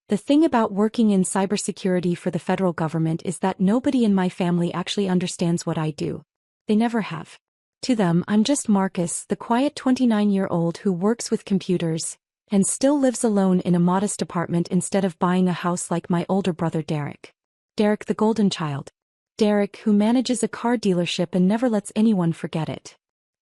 The thing about working in cybersecurity for the federal government is that nobody in my family actually understands what I do. They never have. To them, I'm just Marcus, the quiet 29-year-old who works with computers and still lives alone in a modest apartment instead of buying a house like my older brother Derek. Derek, the golden child. Derek, who manages a car dealership and never lets anyone forget it.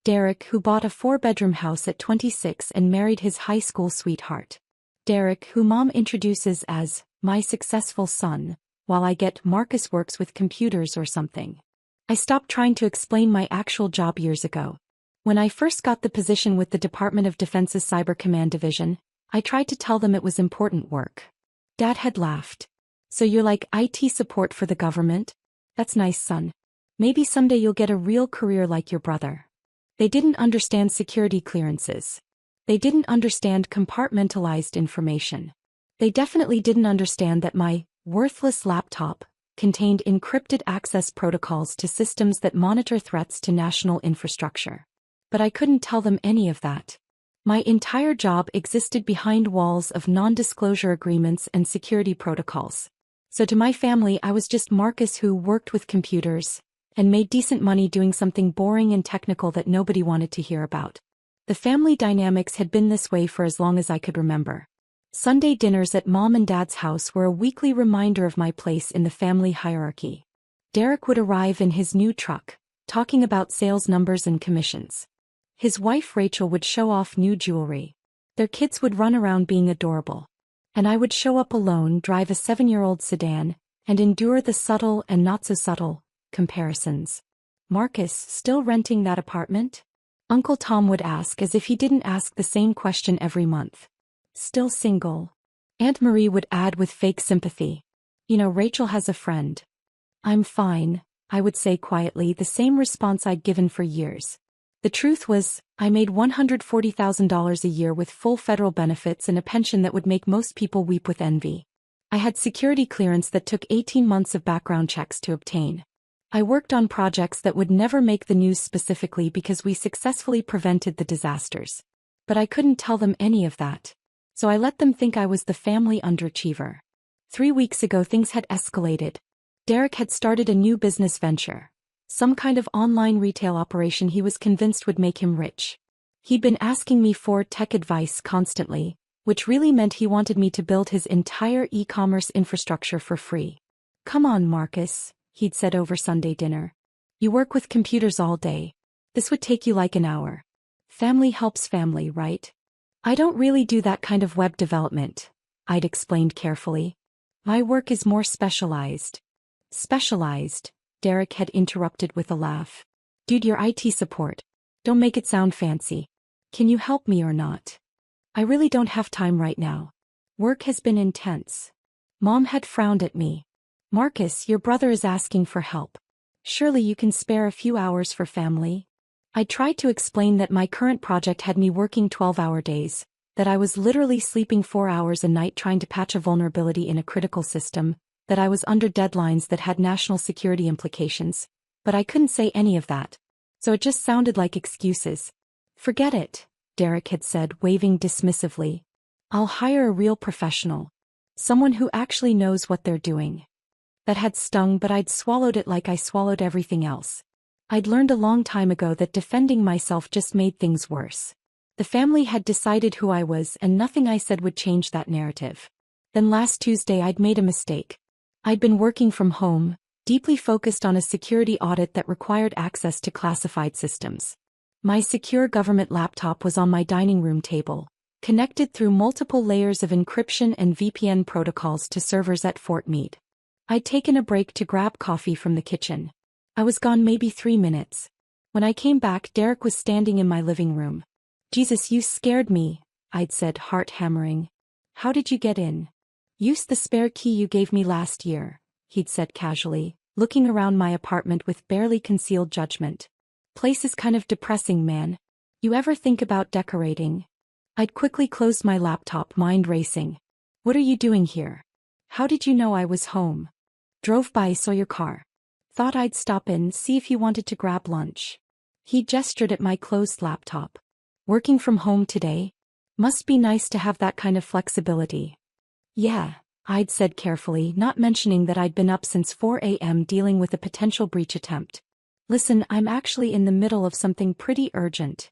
Derek, who bought a 4-bedroom house at 26 and married his high school sweetheart. Derek, who Mom introduces as my successful son, while I get Marcus works with computers or something. I stopped trying to explain my actual job years ago. When I first got the position with the Department of Defense's Cyber Command Division, I tried to tell them it was important work. Dad had laughed. So you're like IT support for the government? That's nice, son. Maybe someday you'll get a real career like your brother. They didn't understand security clearances. They didn't understand compartmentalized information. They definitely didn't understand that my worthless laptop contained encrypted access protocols to systems that monitor threats to national infrastructure. But I couldn't tell them any of that. My entire job existed behind walls of non-disclosure agreements and security protocols. So to my family, I was just Marcus who worked with computers and made decent money doing something boring and technical that nobody wanted to hear about. The family dynamics had been this way for as long as I could remember. Sunday dinners at Mom and Dad's house were a weekly reminder of my place in the family hierarchy. Derek would arrive in his new truck, talking about sales numbers and commissions. His wife Rachel would show off new jewelry. Their kids would run around being adorable. And I would show up alone, drive a 7-year-old sedan, and endure the subtle and not-so-subtle comparisons. Marcus, still renting that apartment? Uncle Tom would ask as if he didn't ask the same question every month. Still single? Aunt Marie would add with fake sympathy. You know, Rachel has a friend. I'm fine, I would say quietly, the same response I'd given for years. The truth was, I made $140,000 a year with full federal benefits and a pension that would make most people weep with envy. I had security clearance that took 18 months of background checks to obtain. I worked on projects that would never make the news specifically because we successfully prevented the disasters. But I couldn't tell them any of that. So I let them think I was the family underachiever. 3 weeks ago things had escalated. Derek had started a new business venture. Some kind of online retail operation he was convinced would make him rich. He'd been asking me for tech advice constantly, which really meant he wanted me to build his entire e-commerce infrastructure for free. Come on, Marcus, he'd said over Sunday dinner. You work with computers all day. This would take you like an hour. Family helps family, right? I don't really do that kind of web development, I'd explained carefully. My work is more specialized. Specialized, Derek had interrupted with a laugh. Dude, you're IT support. Don't make it sound fancy. Can you help me or not? I really don't have time right now. Work has been intense. Mom had frowned at me. Marcus, your brother is asking for help. Surely you can spare a few hours for family? I tried to explain that my current project had me working 12-hour days, that I was literally sleeping 4 hours a night trying to patch a vulnerability in a critical system, that I was under deadlines that had national security implications, but I couldn't say any of that. So it just sounded like excuses. Forget it, Derek had said, waving dismissively. I'll hire a real professional. Someone who actually knows what they're doing. That had stung, but I'd swallowed it like I swallowed everything else. I'd learned a long time ago that defending myself just made things worse. The family had decided who I was and nothing I said would change that narrative. Then last Tuesday I'd made a mistake. I'd been working from home, deeply focused on a security audit that required access to classified systems. My secure government laptop was on my dining room table, connected through multiple layers of encryption and VPN protocols to servers at Fort Meade. I'd taken a break to grab coffee from the kitchen. I was gone maybe 3 minutes. When I came back, Derek was standing in my living room. Jesus, you scared me, I'd said, heart hammering. How did you get in? Use the spare key you gave me last year, he'd said casually, looking around my apartment with barely concealed judgment. Place is kind of depressing, man. You ever think about decorating? I'd quickly closed my laptop, mind racing. What are you doing here? How did you know I was home? Drove by, saw your car. Thought I'd stop in, see if you wanted to grab lunch. He gestured at my closed laptop. Working from home today? Must be nice to have that kind of flexibility. Yeah, I'd said carefully, not mentioning that I'd been up since 4 a.m. dealing with a potential breach attempt. Listen, I'm actually in the middle of something pretty urgent.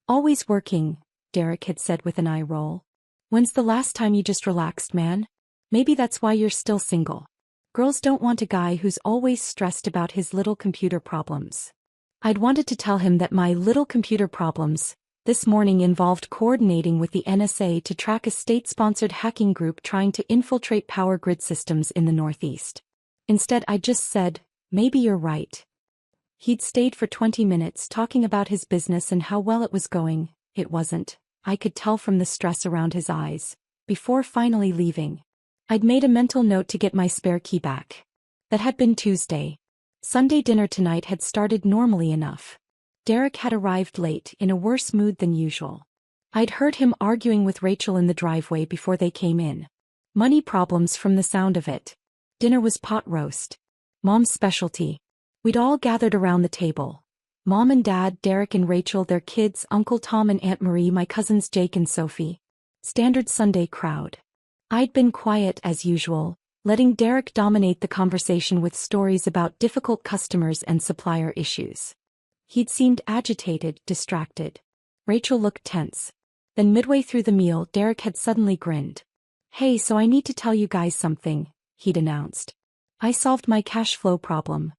Always working, Derek had said with an eye roll. When's the last time you just relaxed, man? Maybe that's why you're still single. Girls don't want a guy who's always stressed about his little computer problems. I'd wanted to tell him that my little computer problems this morning involved coordinating with the NSA to track a state-sponsored hacking group trying to infiltrate power grid systems in the Northeast. Instead, I just said, maybe you're right. He'd stayed for 20 minutes talking about his business and how well it was going. It wasn't. I could tell from the stress around his eyes. Before finally leaving, I'd made a mental note to get my spare key back. That had been Tuesday. Sunday dinner tonight had started normally enough. Derek had arrived late, in a worse mood than usual. I'd heard him arguing with Rachel in the driveway before they came in. Money problems from the sound of it. Dinner was pot roast. Mom's specialty. We'd all gathered around the table. Mom and Dad, Derek and Rachel, their kids, Uncle Tom and Aunt Marie, my cousins Jake and Sophie. Standard Sunday crowd. I'd been quiet as usual, letting Derek dominate the conversation with stories about difficult customers and supplier issues. He'd seemed agitated, distracted. Rachel looked tense. Then midway through the meal, Derek had suddenly grinned. Hey, so I need to tell you guys something, he'd announced. I solved my cash flow problem.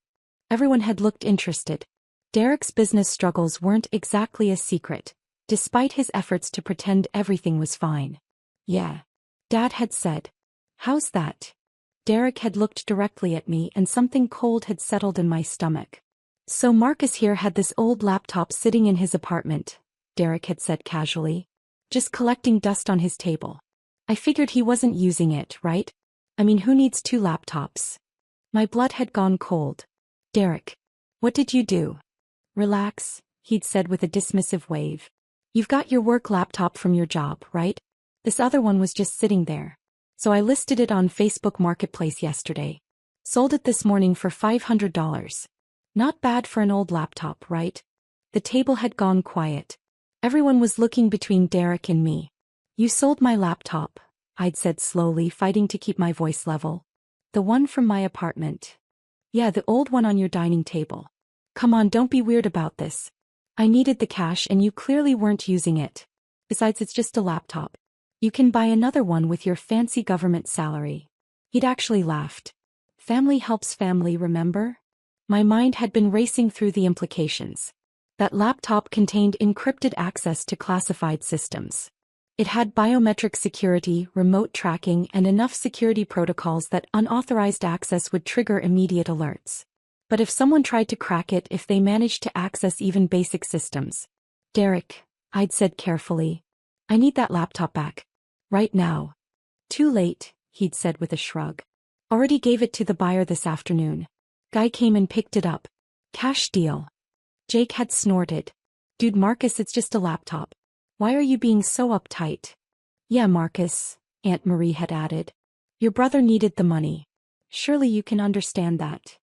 Everyone had looked interested. Derek's business struggles weren't exactly a secret, despite his efforts to pretend everything was fine. Yeah. Dad had said. How's that? Derek had looked directly at me and something cold had settled in my stomach. So Marcus here had this old laptop sitting in his apartment, Derek had said casually. Just collecting dust on his table. I figured he wasn't using it, right? I mean, who needs 2 laptops? My blood had gone cold. Derek. What did you do? Relax, he'd said with a dismissive wave. You've got your work laptop from your job, right? This other one was just sitting there. So I listed it on Facebook Marketplace yesterday. Sold it this morning for $500. Not bad for an old laptop, right? The table had gone quiet. Everyone was looking between Derek and me. You sold my laptop, I'd said slowly, fighting to keep my voice level. The one from my apartment. Yeah, the old one on your dining table. Come on, don't be weird about this. I needed the cash and you clearly weren't using it. Besides, it's just a laptop. You can buy another one with your fancy government salary. He'd actually laughed. Family helps family, remember? My mind had been racing through the implications. That laptop contained encrypted access to classified systems. It had biometric security, remote tracking, and enough security protocols that unauthorized access would trigger immediate alerts. But if someone tried to crack it, if they managed to access even basic systems. Derek, I'd said carefully. I need that laptop back. Right now. Too late, he'd said with a shrug. Already gave it to the buyer this afternoon. Guy came and picked it up. Cash deal. Jake had snorted. Dude, Marcus, it's just a laptop. Why are you being so uptight? Yeah, Marcus, Aunt Marie had added. Your brother needed the money. Surely you can understand that.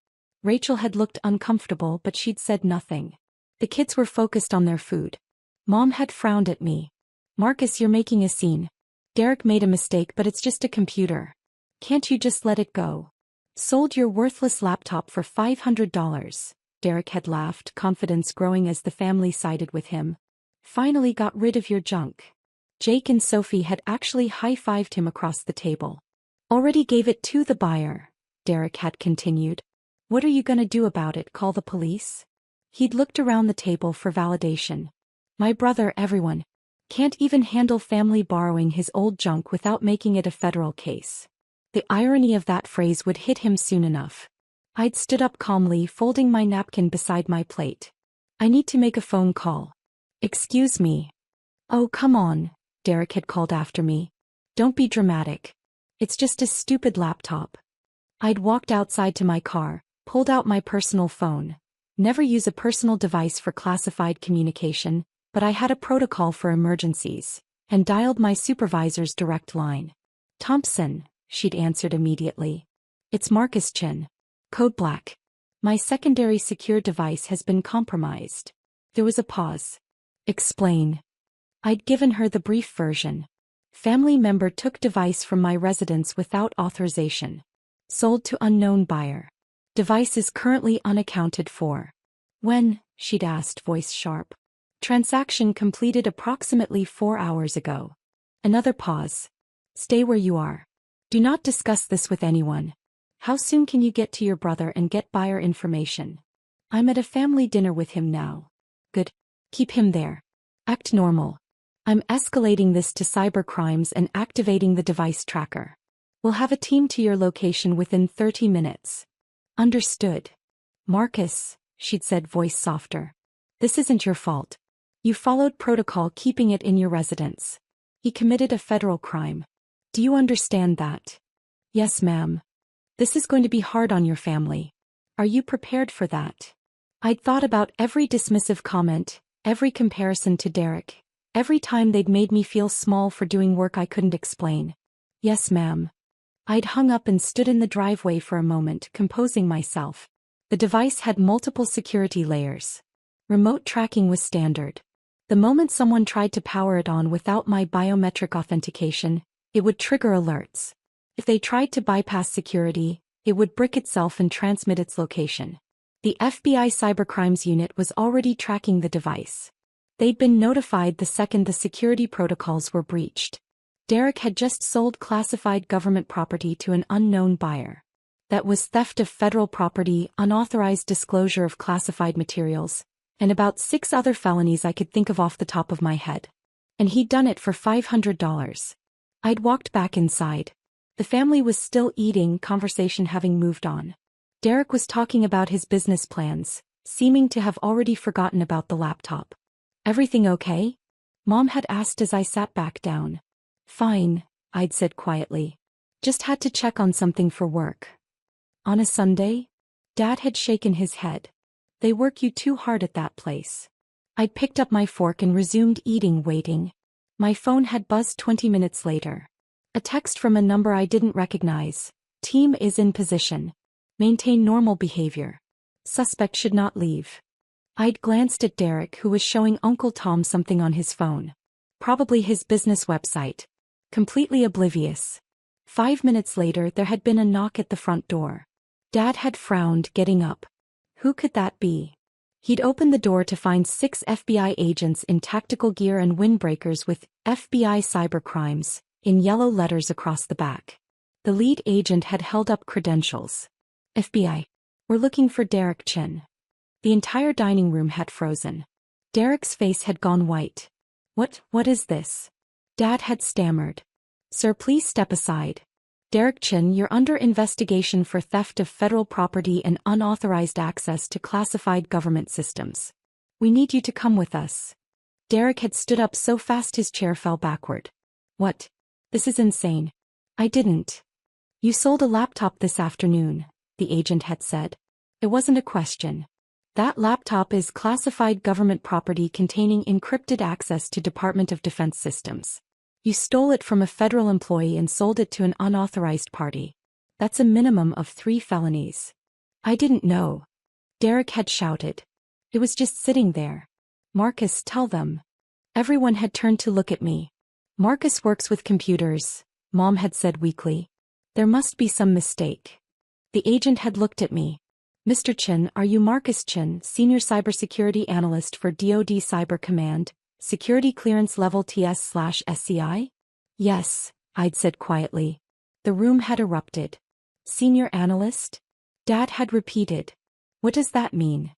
Rachel had looked uncomfortable, but she'd said nothing. The kids were focused on their food. Mom had frowned at me. Marcus, you're making a scene. Derek made a mistake, but it's just a computer. Can't you just let it go? Sold your worthless laptop for $500. Derek had laughed, confidence growing as the family sided with him. Finally got rid of your junk. Jake and Sophie had actually high-fived him across the table. Already gave it to the buyer, Derek had continued. What are you gonna do about it, call the police? He'd looked around the table for validation. My brother, everyone. Can't even handle family borrowing his old junk without making it a federal case. The irony of that phrase would hit him soon enough. I'd stood up calmly, folding my napkin beside my plate. I need to make a phone call. Excuse me. Oh, come on, Derek had called after me. Don't be dramatic. It's just a stupid laptop. I'd walked outside to my car, pulled out my personal phone. Never use a personal device for classified communication, but I had a protocol for emergencies, and dialed my supervisor's direct line. Thompson, she'd answered immediately. It's Marcus Chin. Code Black. My secondary secure device has been compromised. There was a pause. Explain. I'd given her the brief version. Family member took device from my residence without authorization. Sold to unknown buyer. Device is currently unaccounted for. When? She'd asked, voice sharp. Transaction completed approximately 4 hours ago. Another pause. Stay where you are. Do not discuss this with anyone. How soon can you get to your brother and get buyer information? I'm at a family dinner with him now. Good. Keep him there. Act normal. I'm escalating this to cybercrimes and activating the device tracker. We'll have a team to your location within 30 minutes. Understood. Marcus, she'd said, voice softer. This isn't your fault. You followed protocol keeping it in your residence. He committed a federal crime. Do you understand that? Yes, ma'am. This is going to be hard on your family. Are you prepared for that? I'd thought about every dismissive comment, every comparison to Derek, every time they'd made me feel small for doing work I couldn't explain. Yes, ma'am. I'd hung up and stood in the driveway for a moment, composing myself. The device had multiple security layers. Remote tracking was standard. The moment someone tried to power it on without my biometric authentication, it would trigger alerts. If they tried to bypass security, it would brick itself and transmit its location. The FBI Cybercrimes Unit was already tracking the device. They'd been notified the second the security protocols were breached. Derek had just sold classified government property to an unknown buyer. That was theft of federal property, unauthorized disclosure of classified materials, and about 6 other felonies I could think of off the top of my head. And he'd done it for $500. I'd walked back inside. The family was still eating, conversation having moved on. Derek was talking about his business plans, seeming to have already forgotten about the laptop. Everything okay? Mom had asked as I sat back down. Fine, I'd said quietly. Just had to check on something for work. On a Sunday? Dad had shaken his head. They work you too hard at that place. I'd picked up my fork and resumed eating, waiting. My phone had buzzed 20 minutes later. A text from a number I didn't recognize. Team is in position. Maintain normal behavior. Suspect should not leave. I'd glanced at Derek, who was showing Uncle Tom something on his phone. Probably his business website. Completely oblivious. 5 minutes later there had been a knock at the front door. Dad had frowned, getting up. Who could that be? He'd opened the door to find 6 FBI agents in tactical gear and windbreakers with FBI Cybercrimes in yellow letters across the back. The lead agent had held up credentials. FBI. We're looking for Derek Chin. The entire dining room had frozen. Derek's face had gone white. What is this? Dad had stammered. Sir, please step aside. Derek Chin, you're under investigation for theft of federal property and unauthorized access to classified government systems. We need you to come with us. Derek had stood up so fast his chair fell backward. What? This is insane. I didn't. You sold a laptop this afternoon, the agent had said. It wasn't a question. That laptop is classified government property containing encrypted access to Department of Defense systems. You stole it from a federal employee and sold it to an unauthorized party. That's a minimum of 3 felonies. I didn't know. Derek had shouted. It was just sitting there. Marcus, tell them. Everyone had turned to look at me. Marcus works with computers, Mom had said weakly. There must be some mistake. The agent had looked at me. Mr. Chin, are you Marcus Chin, Senior Cybersecurity Analyst for DoD Cyber Command? Security clearance level TS/SCI? Yes, I'd said quietly. The room had erupted. Senior analyst? Dad had repeated. What does that mean?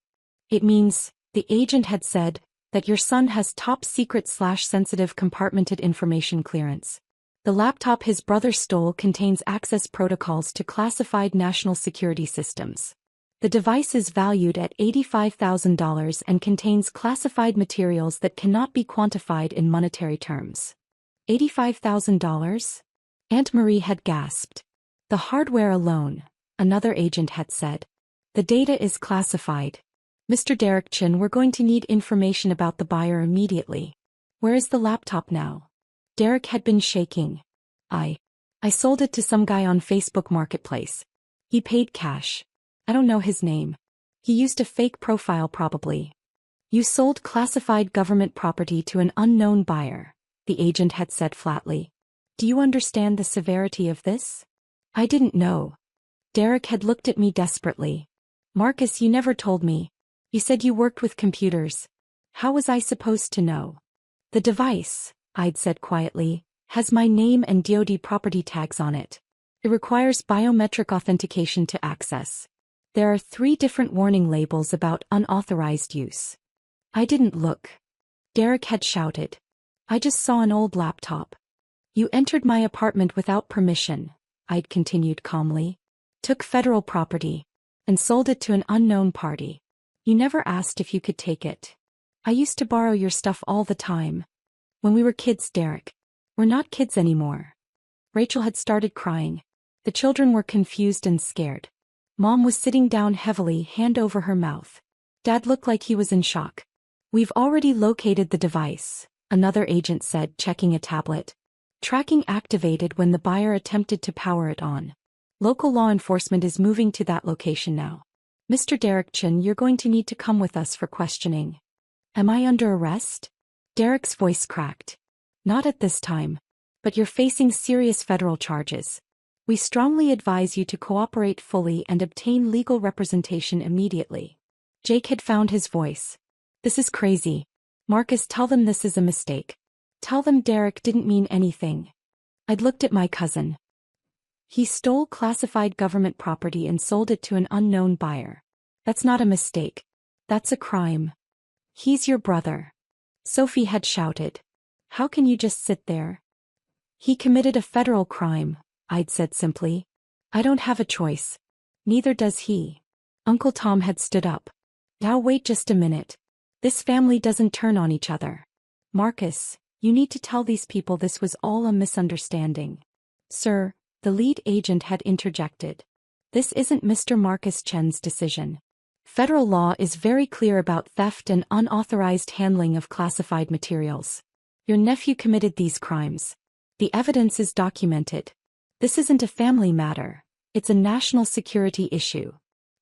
It means, the agent had said, that your son has top secret/sensitive compartmented information clearance. The laptop his brother stole contains access protocols to classified national security systems. The device is valued at $85,000 and contains classified materials that cannot be quantified in monetary terms. $85,000? Aunt Marie had gasped. The hardware alone, another agent had said. The data is classified. Mr. Derek Chin, we're going to need information about the buyer immediately. Where is the laptop now? Derek had been shaking. I sold it to some guy on Facebook Marketplace. He paid cash. I don't know his name. He used a fake profile probably. You sold classified government property to an unknown buyer, the agent had said flatly. Do you understand the severity of this? I didn't know. Derek had looked at me desperately. Marcus, you never told me. You said you worked with computers. How was I supposed to know? The device, I'd said quietly, has my name and DoD property tags on it. It requires biometric authentication to access. There are 3 different warning labels about unauthorized use. I didn't look. Derek had shouted. I just saw an old laptop. You entered my apartment without permission, I'd continued calmly. Took federal property. And sold it to an unknown party. You never asked if you could take it. I used to borrow your stuff all the time. When we were kids, Derek. We're not kids anymore. Rachel had started crying. The children were confused and scared. Mom was sitting down heavily, hand over her mouth. Dad looked like he was in shock. We've already located the device, another agent said, checking a tablet. Tracking activated when the buyer attempted to power it on. Local law enforcement is moving to that location now. Mr. Derek Chin, you're going to need to come with us for questioning. Am I under arrest? Derek's voice cracked. Not at this time. But you're facing serious federal charges. We strongly advise you to cooperate fully and obtain legal representation immediately. Jake had found his voice. This is crazy. Marcus, tell them this is a mistake. Tell them Derek didn't mean anything. I'd looked at my cousin. He stole classified government property and sold it to an unknown buyer. That's not a mistake. That's a crime. He's your brother. Sophie had shouted. How can you just sit there? He committed a federal crime, I'd said simply. I don't have a choice. Neither does he. Uncle Tom had stood up. Now wait just a minute. This family doesn't turn on each other. Marcus, you need to tell these people this was all a misunderstanding. Sir, the lead agent had interjected. This isn't Mr. Marcus Chen's decision. Federal law is very clear about theft and unauthorized handling of classified materials. Your nephew committed these crimes. The evidence is documented. This isn't a family matter. It's a national security issue.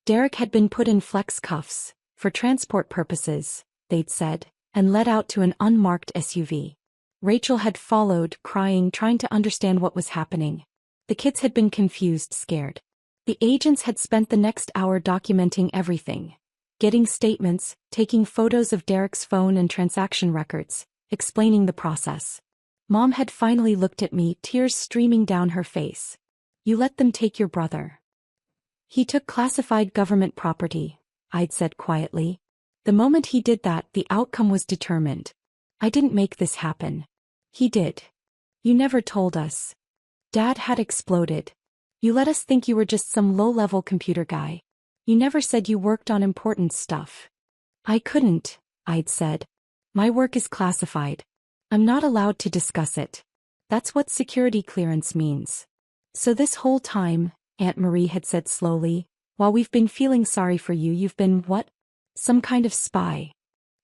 Derek had been put in flex cuffs, for transport purposes, they'd said, and led out to an unmarked SUV. Rachel had followed, crying, trying to understand what was happening. The kids had been confused, scared. The agents had spent the next hour documenting everything. Getting statements, taking photos of Derek's phone and transaction records, explaining the process. Mom had finally looked at me, tears streaming down her face. You let them take your brother. He took classified government property, I'd said quietly. The moment he did that, the outcome was determined. I didn't make this happen. He did. You never told us. Dad had exploded. You let us think you were just some low-level computer guy. You never said you worked on important stuff. I couldn't, I'd said. My work is classified. I'm not allowed to discuss it. That's what security clearance means. So this whole time, Aunt Marie had said slowly, while we've been feeling sorry for you, you've been what? Some kind of spy.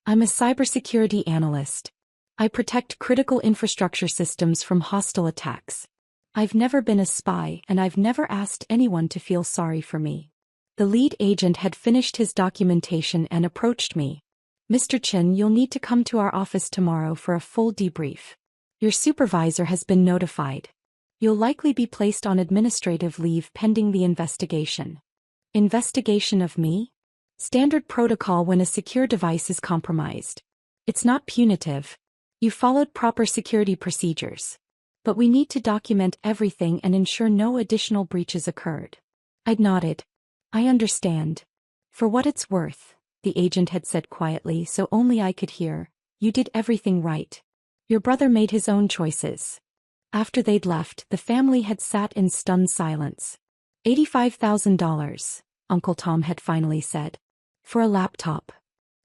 I'm a cybersecurity analyst. I protect critical infrastructure systems from hostile attacks. I've never been a spy, and I've never asked anyone to feel sorry for me. The lead agent had finished his documentation and approached me. Mr. Chin, you'll need to come to our office tomorrow for a full debrief. Your supervisor has been notified. You'll likely be placed on administrative leave pending the investigation. Investigation of me? Standard protocol when a secure device is compromised. It's not punitive. You followed proper security procedures. But we need to document everything and ensure no additional breaches occurred. I'd nodded. I understand. For what it's worth, the agent had said quietly so only I could hear, you did everything right. Your brother made his own choices. After they'd left, the family had sat in stunned silence. $85,000, Uncle Tom had finally said. For a laptop.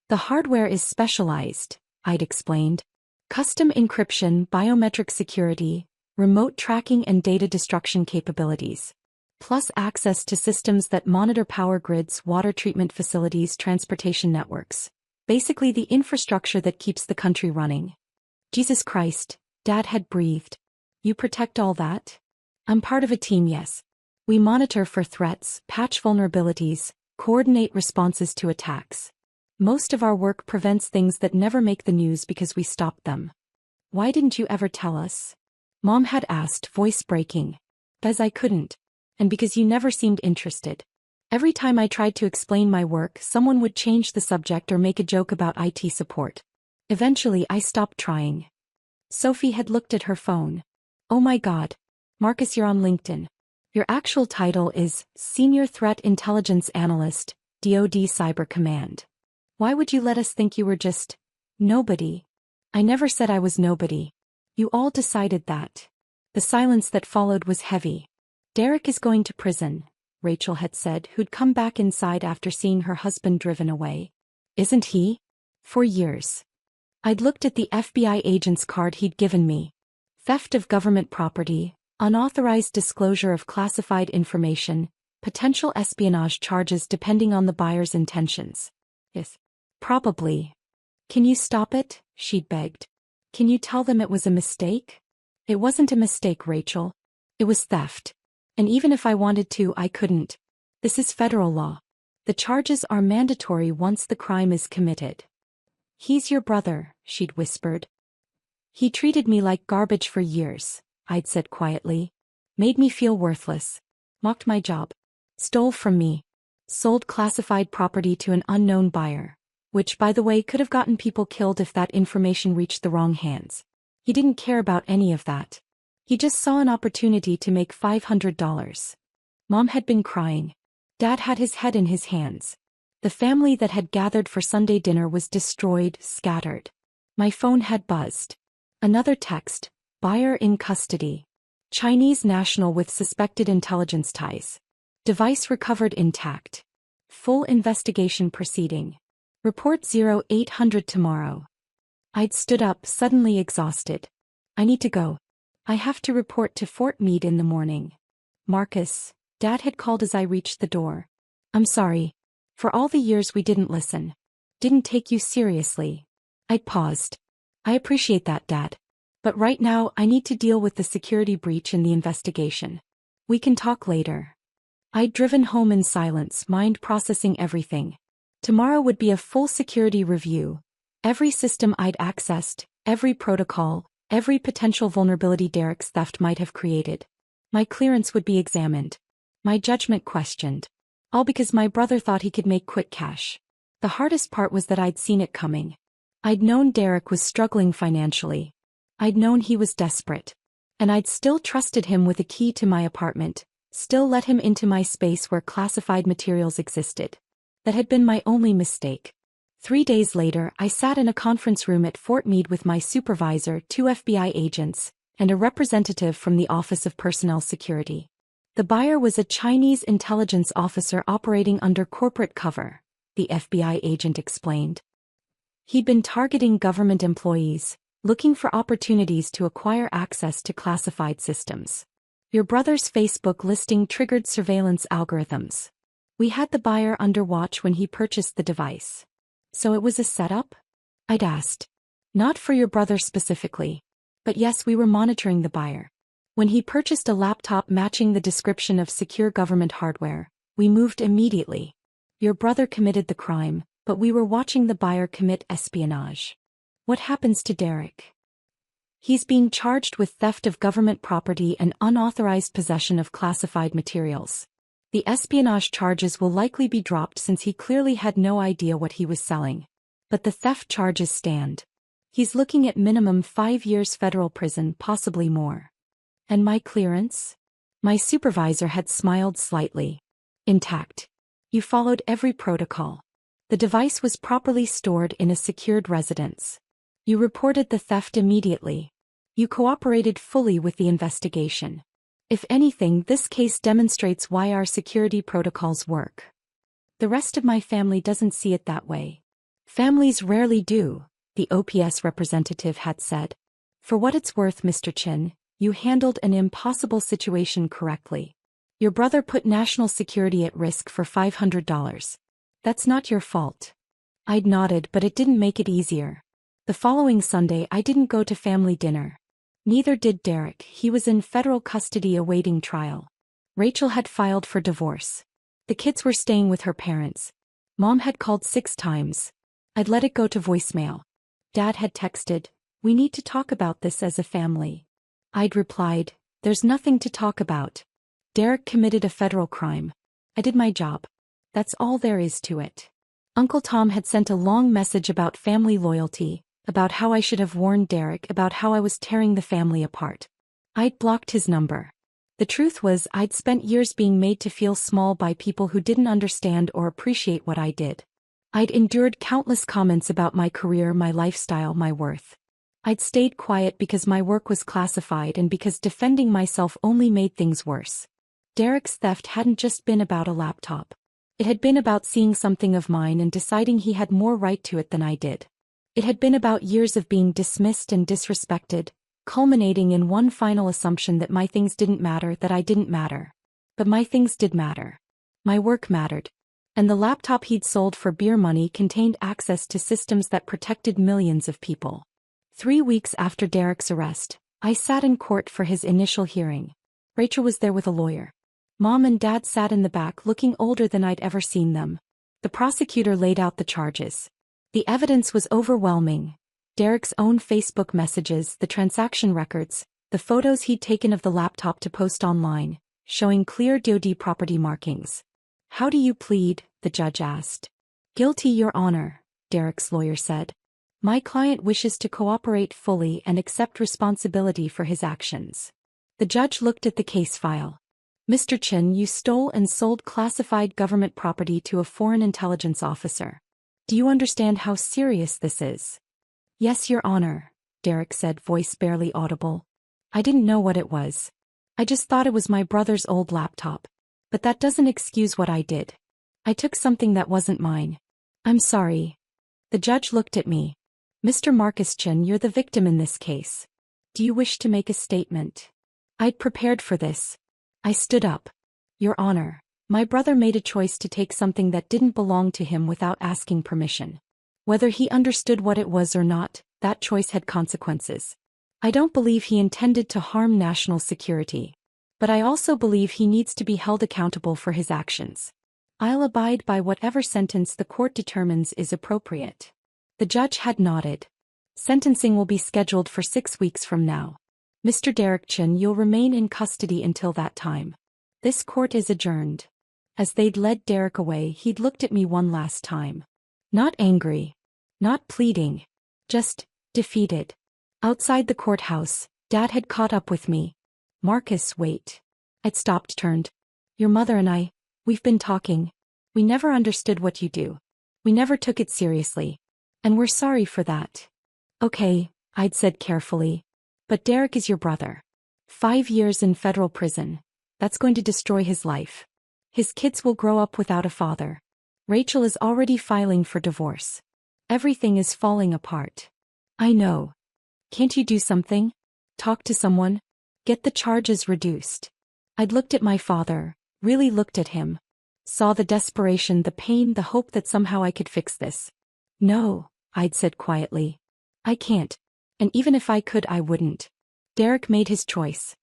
The hardware is specialized, I'd explained. Custom encryption, biometric security, remote tracking and data destruction capabilities. Plus access to systems that monitor power grids, water treatment facilities, transportation networks. Basically the infrastructure that keeps the country running. Jesus Christ, Dad had breathed. You protect all that? I'm part of a team, yes. We monitor for threats, patch vulnerabilities, coordinate responses to attacks. Most of our work prevents things that never make the news because we stop them. Why didn't you ever tell us? Mom had asked, voice breaking. Because I couldn't. And because you never seemed interested. Every time I tried to explain my work, someone would change the subject or make a joke about IT support. Eventually, I stopped trying. Sophie had looked at her phone. Oh my God. Marcus, you're on LinkedIn. Your actual title is Senior Threat Intelligence Analyst, DoD Cyber Command. Why would you let us think you were just nobody? I never said I was nobody. You all decided that. The silence that followed was heavy. Derek is going to prison, Rachel had said, who'd come back inside after seeing her husband driven away. Isn't he? For years. I'd looked at the FBI agent's card he'd given me. Theft of government property, unauthorized disclosure of classified information, potential espionage charges depending on the buyer's intentions. Yes. Probably. Can you stop it? She'd begged. Can you tell them it was a mistake? It wasn't a mistake, Rachel. It was theft. And even if I wanted to, I couldn't. This is federal law. The charges are mandatory once the crime is committed. He's your brother, she'd whispered. He treated me like garbage for years, I'd said quietly. Made me feel worthless. Mocked my job. Stole from me. Sold classified property to an unknown buyer. Which, by the way, could have gotten people killed if that information reached the wrong hands. He didn't care about any of that. He just saw an opportunity to make $500. Mom had been crying. Dad had his head in his hands. The family that had gathered for Sunday dinner was destroyed, scattered. My phone had buzzed. Another text, buyer in custody. Chinese national with suspected intelligence ties. Device recovered intact. Full investigation proceeding. Report 0800 tomorrow. I'd stood up, suddenly exhausted. I need to go. I have to report to Fort Meade in the morning. Marcus, Dad had called as I reached the door. I'm sorry. For all the years we didn't listen. Didn't take you seriously. I'd paused. I appreciate that, Dad. But right now I need to deal with the security breach in the investigation. We can talk later. I'd driven home in silence, mind processing everything. Tomorrow would be a full security review. Every system I'd accessed, every protocol, every potential vulnerability Derek's theft might have created. My clearance would be examined. My judgment questioned. All because my brother thought he could make quick cash. The hardest part was that I'd seen it coming. I'd known Derek was struggling financially. I'd known he was desperate. And I'd still trusted him with a key to my apartment, still let him into my space where classified materials existed. That had been my only mistake. 3 days later, I sat in a conference room at Fort Meade with my supervisor, 2 FBI agents, and a representative from the Office of Personnel Security. The buyer was a Chinese intelligence officer operating under corporate cover, the FBI agent explained. He'd been targeting government employees, looking for opportunities to acquire access to classified systems. Your brother's Facebook listing triggered surveillance algorithms. We had the buyer under watch when he purchased the device. So it was a setup? I'd asked. Not for your brother specifically. But yes, we were monitoring the buyer. When he purchased a laptop matching the description of secure government hardware, we moved immediately. Your brother committed the crime, but we were watching the buyer commit espionage. What happens to Derek? He's being charged with theft of government property and unauthorized possession of classified materials. The espionage charges will likely be dropped since he clearly had no idea what he was selling. But the theft charges stand. He's looking at minimum 5 years federal prison, possibly more. And my clearance? My supervisor had smiled slightly. Intact. You followed every protocol. The device was properly stored in a secured residence. You reported the theft immediately. You cooperated fully with the investigation. If anything, this case demonstrates why our security protocols work. The rest of my family doesn't see it that way. Families rarely do, the OPS representative had said. For what it's worth, Mr. Chin, you handled an impossible situation correctly. Your brother put national security at risk for $500. That's not your fault. I'd nodded, but it didn't make it easier. The following Sunday, I didn't go to family dinner. Neither did Derek. He was in federal custody awaiting trial. Rachel had filed for divorce. The kids were staying with her parents. Mom had called 6 times. I'd let it go to voicemail. Dad had texted, "We need to talk about this as a family." I'd replied, "There's nothing to talk about. Derek committed a federal crime. I did my job. That's all there is to it." Uncle Tom had sent a long message about family loyalty, about how I should have warned Derek, about how I was tearing the family apart. I'd blocked his number. The truth was, I'd spent years being made to feel small by people who didn't understand or appreciate what I did. I'd endured countless comments about my career, my lifestyle, my worth. I'd stayed quiet because my work was classified and because defending myself only made things worse. Derek's theft hadn't just been about a laptop. It had been about seeing something of mine and deciding he had more right to it than I did. It had been about years of being dismissed and disrespected, culminating in one final assumption that my things didn't matter, that I didn't matter. But my things did matter. My work mattered. And the laptop he'd sold for beer money contained access to systems that protected millions of people. 3 weeks after Derek's arrest, I sat in court for his initial hearing. Rachel was there with a lawyer. Mom and Dad sat in the back looking older than I'd ever seen them. The prosecutor laid out the charges. The evidence was overwhelming. Derek's own Facebook messages, the transaction records, the photos he'd taken of the laptop to post online, showing clear DoD property markings. "How do you plead?" the judge asked. "Guilty, Your Honor," Derek's lawyer said. "My client wishes to cooperate fully and accept responsibility for his actions." The judge looked at the case file. "Mr. Chin, you stole and sold classified government property to a foreign intelligence officer. Do you understand how serious this is?" "Yes, Your Honor," Derek said, voice barely audible. "I didn't know what it was. I just thought it was my brother's old laptop. But that doesn't excuse what I did. I took something that wasn't mine. I'm sorry." The judge looked at me. "Mr. Marcus Chin, you're the victim in this case. Do you wish to make a statement?" I'd prepared for this. I stood up. "Your Honor, my brother made a choice to take something that didn't belong to him without asking permission. Whether he understood what it was or not, that choice had consequences. I don't believe he intended to harm national security. But I also believe he needs to be held accountable for his actions. I'll abide by whatever sentence the court determines is appropriate." The judge had nodded. "Sentencing will be scheduled for 6 weeks from now. Mr. Derek Chin, you'll remain in custody until that time. This court is adjourned." As they'd led Derek away, he'd looked at me one last time. Not angry. Not pleading. Just defeated. Outside the courthouse, Dad had caught up with me. "Marcus, wait." I'd stopped, turned. "Your mother and we've been talking. We never understood what you do. We never took it seriously. And we're sorry for that." "Okay," I'd said carefully. "But Derek is your brother. 5 years in federal prison. That's going to destroy his life. His kids will grow up without a father. Rachel is already filing for divorce. Everything is falling apart." "I know. Can't you do something? Talk to someone? Get the charges reduced?" I'd looked at my father, really looked at him. Saw the desperation, the pain, the hope that somehow I could fix this. "No," I'd said quietly. "I can't. And even if I could, I wouldn't." Derek made his choice.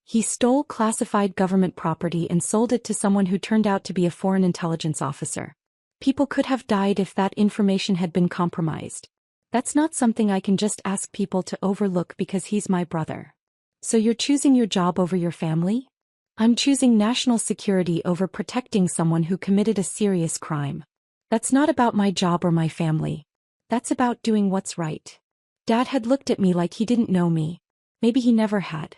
He stole classified government property and sold it to someone who turned out to be a foreign intelligence officer. People could have died if that information had been compromised. That's not something I can just ask people to overlook because he's my brother. "So you're choosing your job over your family?" "I'm choosing national security over protecting someone who committed a serious crime. That's not about my job or my family. That's about doing what's right." Dad had looked at me like he didn't know me. Maybe he never had.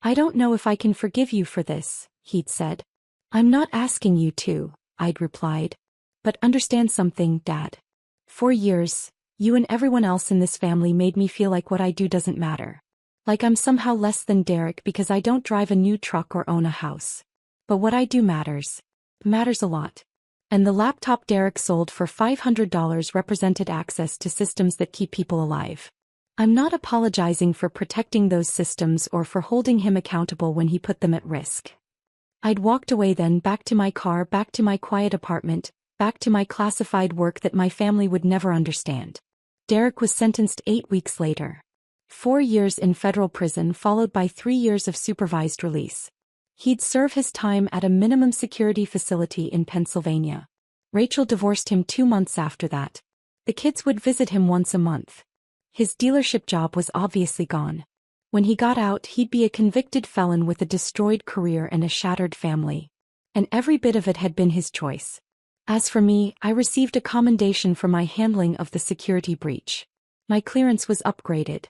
"I don't know if I can forgive you for this," he'd said. "I'm not asking you to," I'd replied. "But understand something, Dad. For years, you and everyone else in this family made me feel like what I do doesn't matter. Like I'm somehow less than Derek because I don't drive a new truck or own a house. But what I do matters. Matters a lot. And the laptop Derek sold for $500 represented access to systems that keep people alive. I'm not apologizing for protecting those systems or for holding him accountable when he put them at risk." I'd walked away then, back to my car, back to my quiet apartment, back to my classified work that my family would never understand. Derek was sentenced 8 weeks later. 4 years in federal prison followed by 3 years of supervised release. He'd serve his time at a minimum security facility in Pennsylvania. Rachel divorced him 2 months after that. The kids would visit him once a month. His dealership job was obviously gone. When he got out, he'd be a convicted felon with a destroyed career and a shattered family. And every bit of it had been his choice. As for me, I received a commendation for my handling of the security breach. My clearance was upgraded.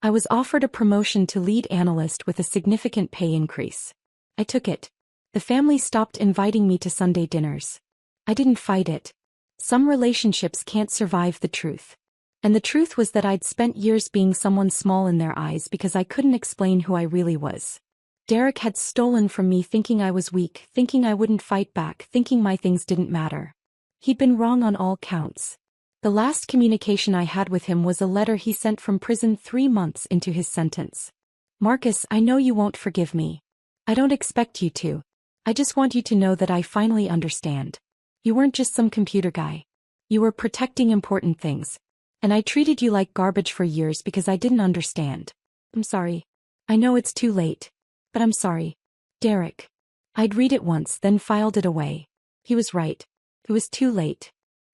I was offered a promotion to lead analyst with a significant pay increase. I took it. The family stopped inviting me to Sunday dinners. I didn't fight it. Some relationships can't survive the truth. And the truth was that I'd spent years being someone small in their eyes because I couldn't explain who I really was. Derek had stolen from me thinking I was weak, thinking I wouldn't fight back, thinking my things didn't matter. He'd been wrong on all counts. The last communication I had with him was a letter he sent from prison 3 months into his sentence. Marcus, I know you won't forgive me. I don't expect you to. I just want you to know that I finally understand. You weren't just some computer guy. You were protecting important things. And I treated you like garbage for years because I didn't understand. I'm sorry. I know it's too late. But I'm sorry. Derek. I'd read it once, then filed it away. He was right. It was too late.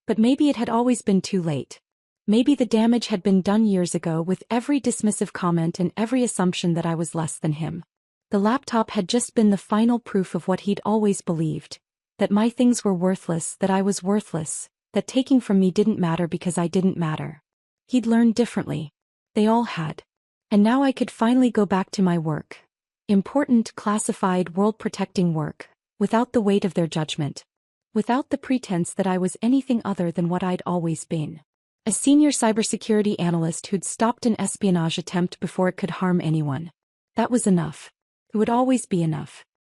But maybe it had always been too late. Maybe the damage had been done years ago with every dismissive comment and every assumption that I was less than him. The laptop had just been the final proof of what he'd always believed. That my things were worthless, that I was worthless, that taking from me didn't matter because I didn't matter. He'd learned differently. They all had. And now I could finally go back to my work. Important, classified, world-protecting work, without the weight of their judgment. Without the pretense that I was anything other than what I'd always been. A senior cybersecurity analyst who'd stopped an espionage attempt before it could harm anyone. That was enough. It would always be enough.